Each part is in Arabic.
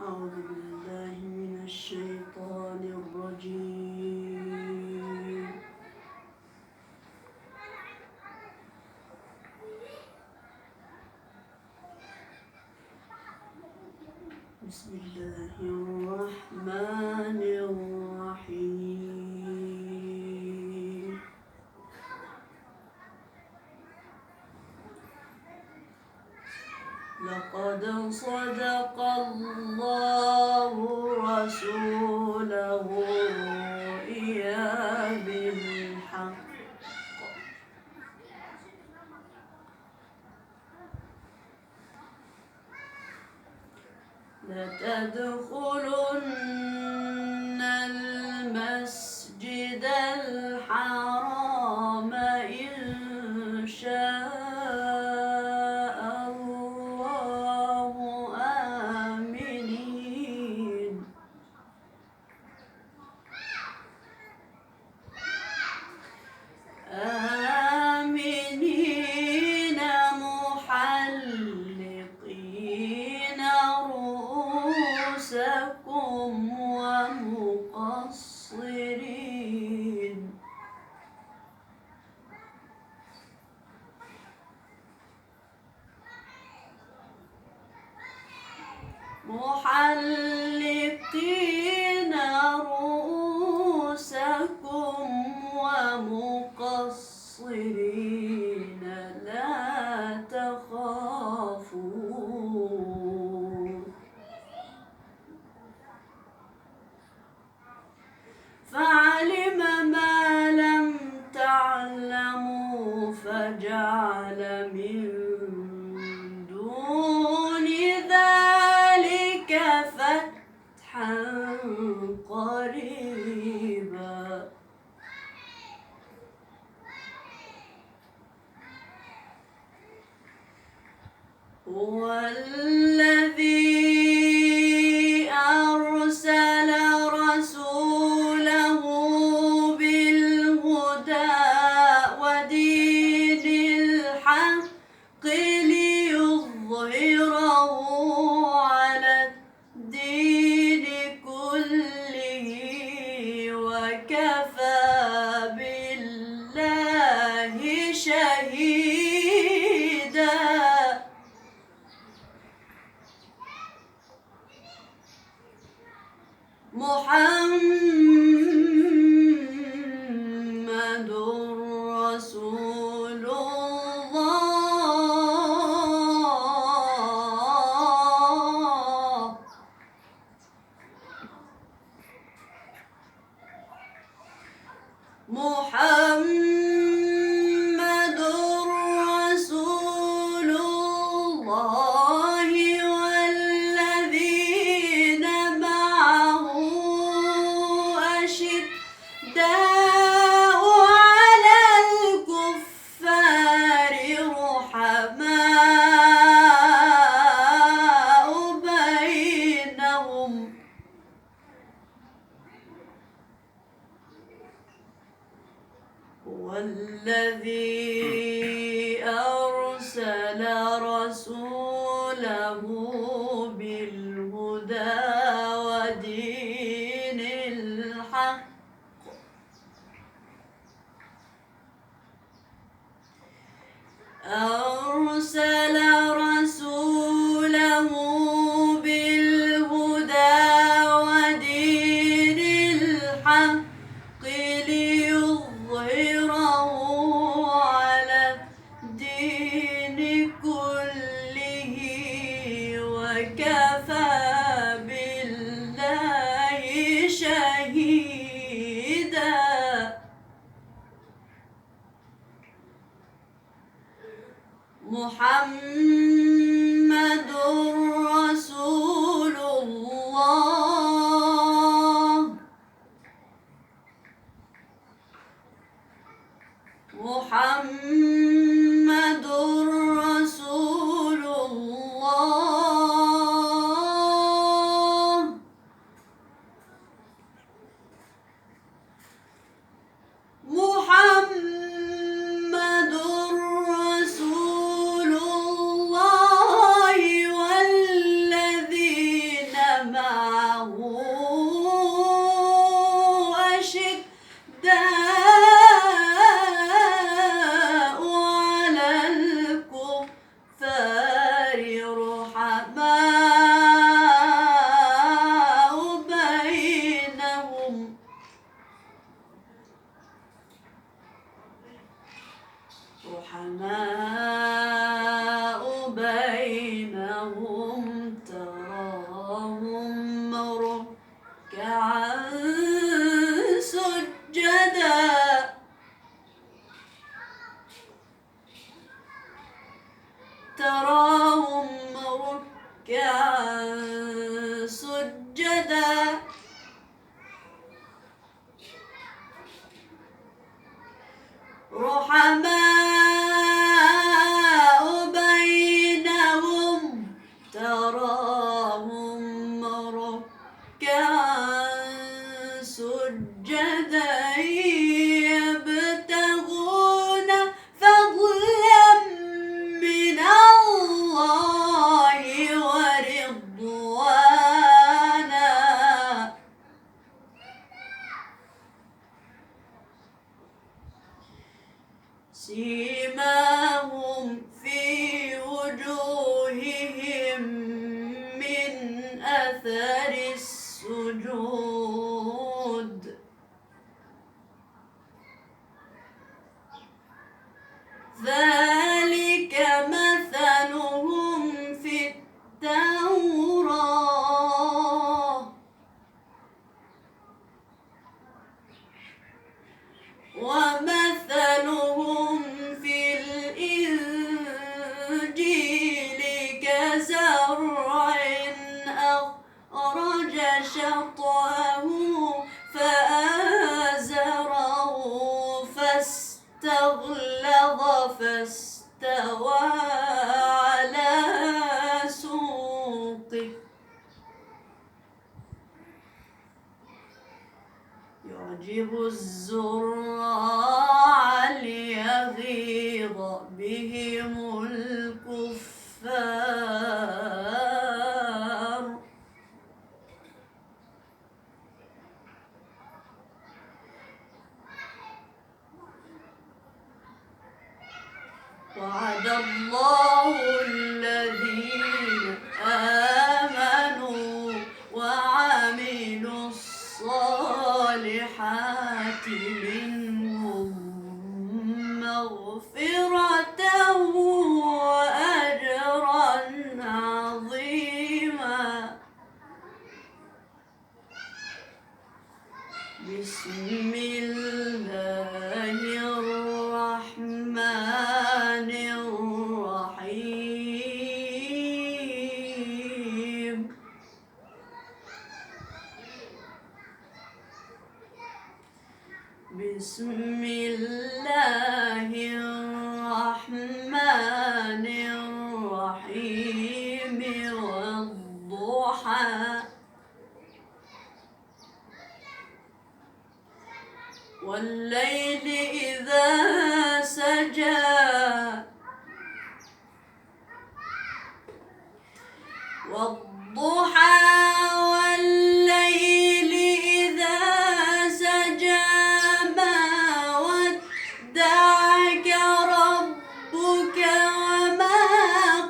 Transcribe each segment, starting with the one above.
أعوذ بالله من الشيطان الرجيم. بسم الله الرحمن الرحيم. لقد صدق الله رسوله الرؤيا بالحق لتدخلن المسجد الحرام إن شاء الله آمنين محلقين رؤوسكم ومقصرين رؤوسكم ومقصرين لا تخافون فعلم ما لم تعلموا فجعل من دون ذلك فتحا قريبا هو الذي أرسل رسوله بالهدى ودين الحق ليظهره على الدين كله وكفى بالله شهيدا محمد رسول الله محمد رسول الله والذين معه أشداء على الكفار رحماء بينهم والذي أرسل رسوله بالهدى ودين الحق أرسل رسوله بالهدى ودين الحق ليظهره على الدين كله وكفى بالله شهيدا محمد رسول الله محمد رسول الله سجدا رحماء بينهم تراهم ركعا سجدا يبتغون فضلا من الله ورضوانا سيماهم في وجوههم من أثر السجود ذلك مثلهم في التوراة ومثلهم في الإنجيل كزرع أخرج شطأه فآزره فاستغلظ فاستوى على سوقه يعجب الزراع ليغيظ بهم الكفار وعد الله الذين آمنوا وعملوا الصالحات منهم مغفرة وأجرا عظيما بسم الله الرحمن الرحيم بسم الله الرحمن الرحيم والضحى والليل إذا سجى والضحى والليل إذا سجى ما ودعك ربك وما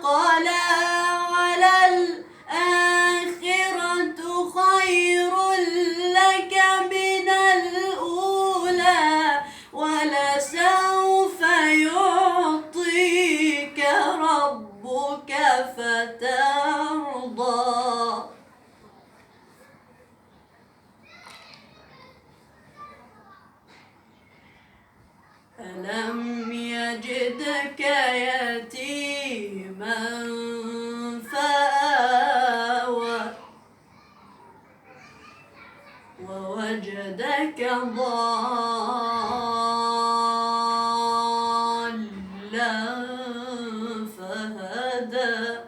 قلى وللآخرة خير لك من الأولى ولسوف يعطيك ربك فترضى ألم يجدك يتيما فآوى ووجدك ضالا فهدى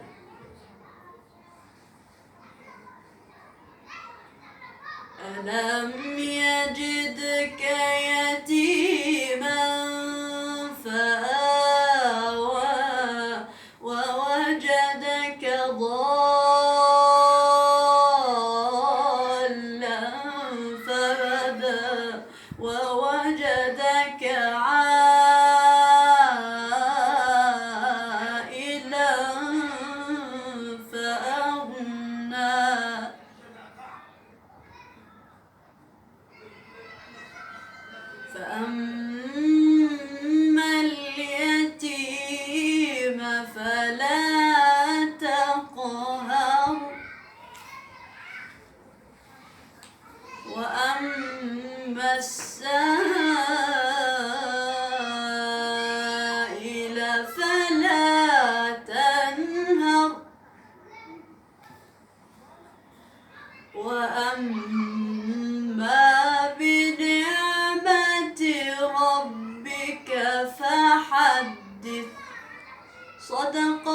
ألم يجدك يتيما فآوى ووجدك ضالا فهدى ووجدك عائلا فأغنى فأما اليتيم فلا تقهر وأما السائل فلا تنهر وأما بنعمة ربك فحدث. صدق